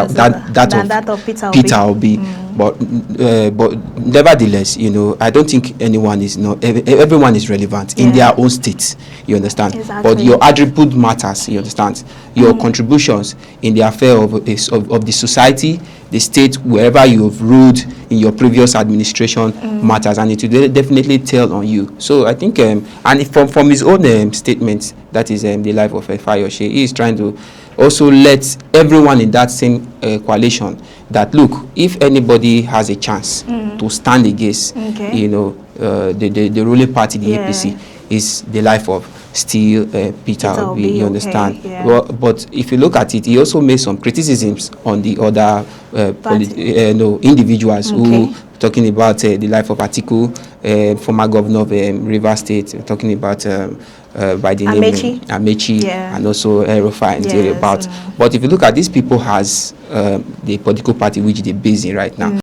that of Peter Obi. But nevertheless, I don't think everyone is relevant in their own states. You understand? Exactly. But your attribute matters. You understand? Your contributions in the affair of the society, the state, wherever you have ruled in your previous administration matters, and it will definitely tell on you. So I think, and from his own statement, that is the life of Fayose, he is trying to also let everyone in that same coalition that, look, if anybody has a chance to stand against, the ruling party, the APC, is the life of still Peter Obi, you understand? Okay, yeah. Well, but if you look at it, he also made some criticisms on the other individuals who talking about the life of Atiku, former governor of Rivers State, talking about by the name Amechi, and also Erufai and about. But if you look at these people, has the political party which they're based in right now.